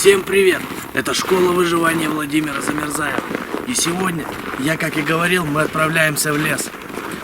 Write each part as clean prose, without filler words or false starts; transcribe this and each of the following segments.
Всем привет! Это школа выживания Владимира Замерзаева. И сегодня, как и говорил, мы отправляемся в лес.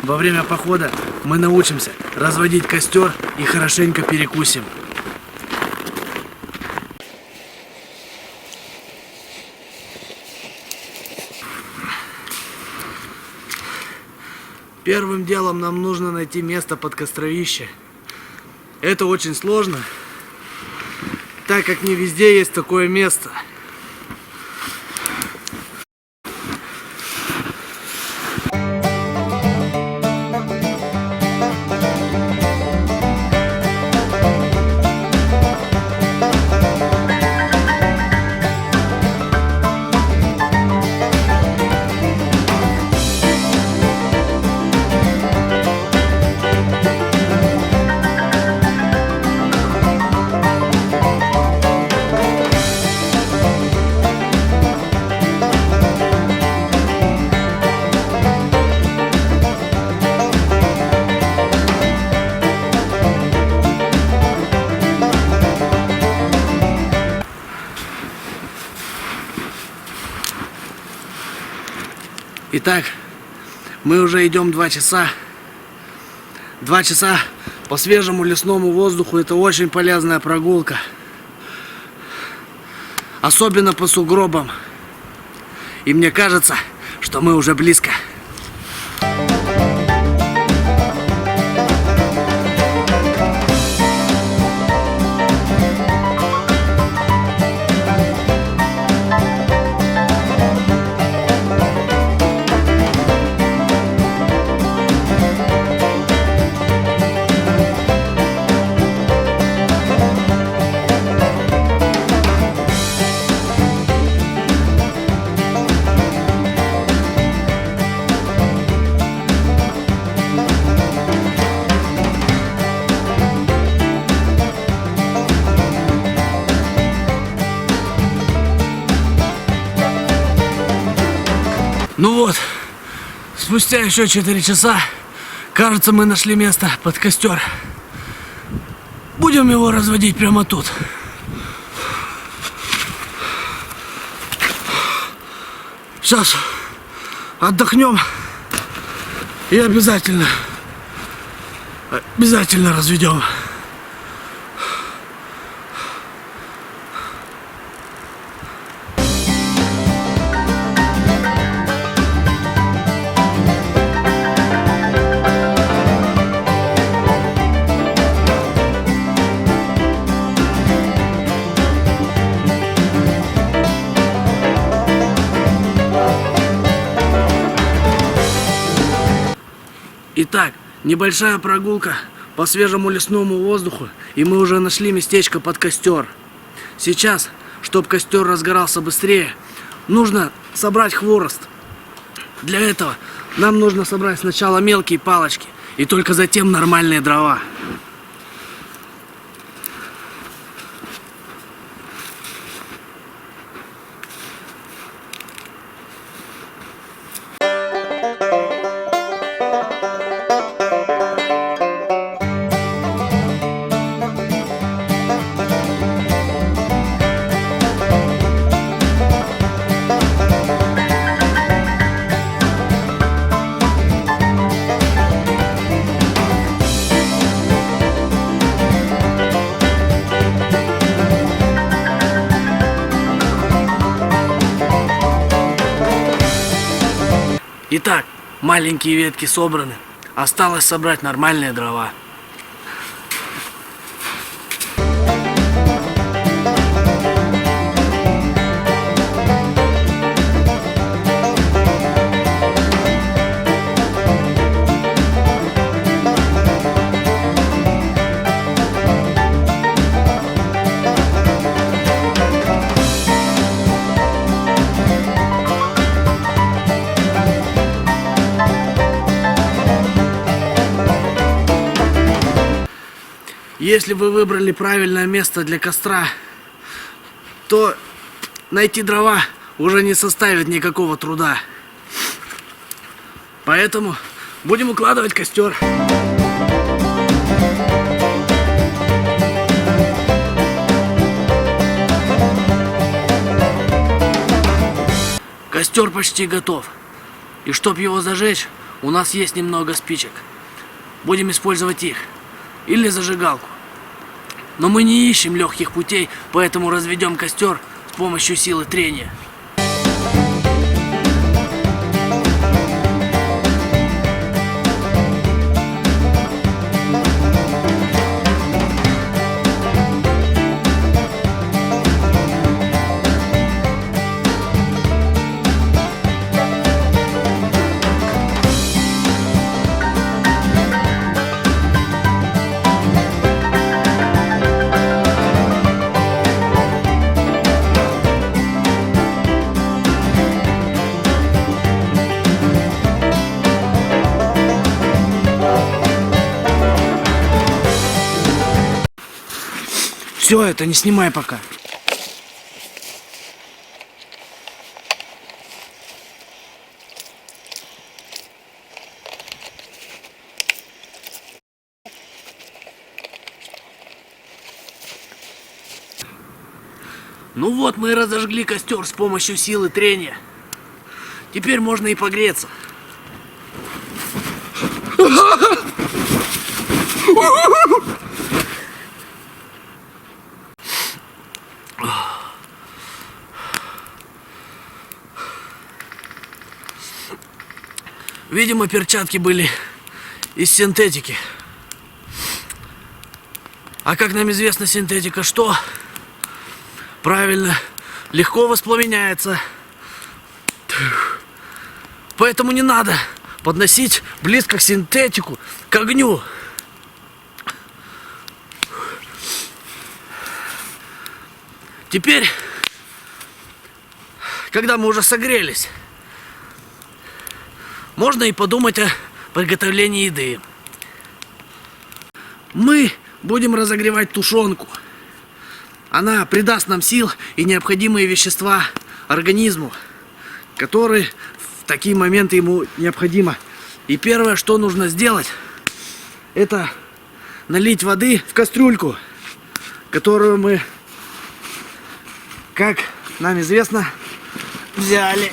Во время похода мы научимся разводить костер и хорошенько перекусим. Первым делом нам нужно найти место под костровище. Это очень сложно, так как не везде есть такое место. Итак, мы уже идем 2 часа. 2 часа по свежему лесному воздуху. Это очень полезная прогулка. Особенно по сугробам. И мне кажется, что мы уже близко. Ну вот, спустя еще 4 часа, кажется, мы нашли место под костер. Будем его разводить прямо тут. Сейчас отдохнем и обязательно разведем. Итак, небольшая прогулка по свежему лесному воздуху, и мы уже нашли местечко под костер. Сейчас, чтобы костер разгорался быстрее, нужно собрать хворост. Для этого нам нужно собрать сначала мелкие палочки, и только затем нормальные дрова. Итак, маленькие ветки собраны. Осталось собрать нормальные дрова. Если вы выбрали правильное место для костра, то найти дрова уже не составит никакого труда. Поэтому будем укладывать костер. Костер почти готов. И чтоб его зажечь, у нас есть немного спичек. Будем использовать их. Или зажигалку. Но мы не ищем легких путей, поэтому разведем костер с помощью силы трения. Все, это не снимай пока. Ну вот, мы разожгли костер с помощью силы трения. Теперь можно и погреться. Видимо, перчатки были из синтетики. А как нам известно, синтетика что? Правильно, легко воспламеняется. Поэтому не надо подносить близко к синтетику, к огню. Теперь, когда мы уже согрелись, можно и подумать о приготовлении еды. Мы будем разогревать тушенку. Она придаст нам сил и необходимые вещества организму, которые в такие моменты ему необходимо. И первое, что нужно сделать, это налить воды в кастрюльку, которую мы, как нам известно, взяли.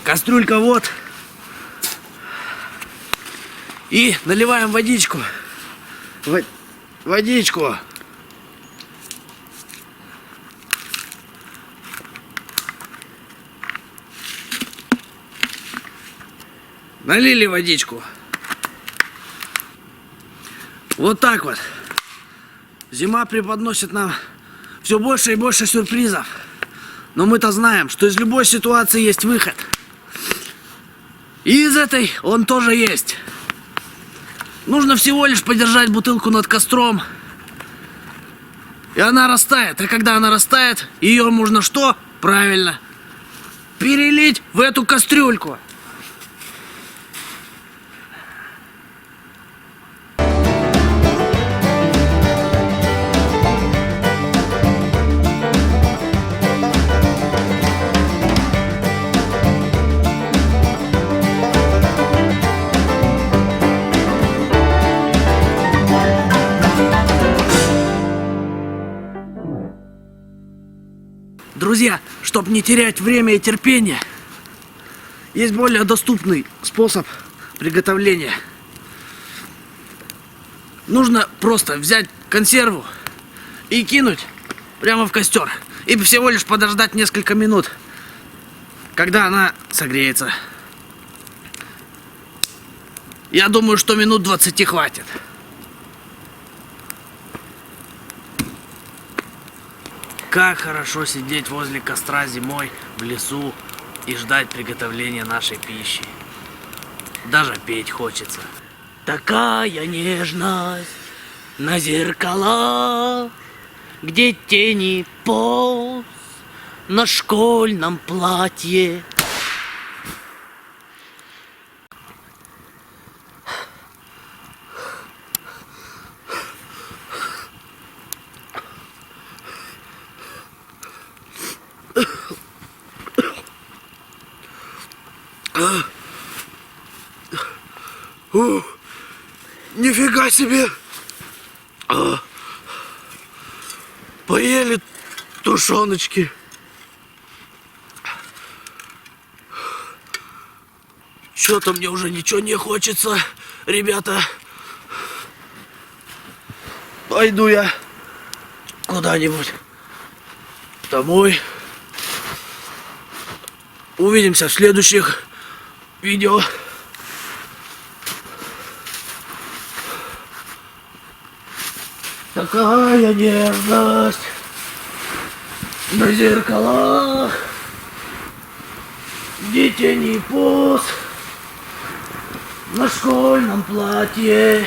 Кастрюлька вот. И наливаем водичку. Водичку. Налили водичку. Вот так вот. Зима преподносит нам все больше и больше сюрпризов. Но мы-то знаем, что из любой ситуации есть выход. И из этой он тоже есть. Нужно всего лишь подержать бутылку над костром, и она растает. А когда она растает, ее можно что? Правильно. Перелить в эту кастрюльку. Друзья, чтобы не терять время и терпение, есть более доступный способ приготовления. Нужно просто взять консерву и кинуть прямо в костер. И всего лишь подождать несколько минут, когда она согреется. Я думаю, что минут 20 хватит. Как хорошо сидеть возле костра зимой в лесу и ждать приготовления нашей пищи. Даже петь хочется. Такая нежность на зеркалах, где тени поз на школьном платье. Нифига себе! Поели тушеночки. Что-то мне уже ничего не хочется, ребята. Пойду я куда-нибудь домой. Увидимся в следующих видео. Такая нежность на зеркалах, детей не пуст на школьном платье.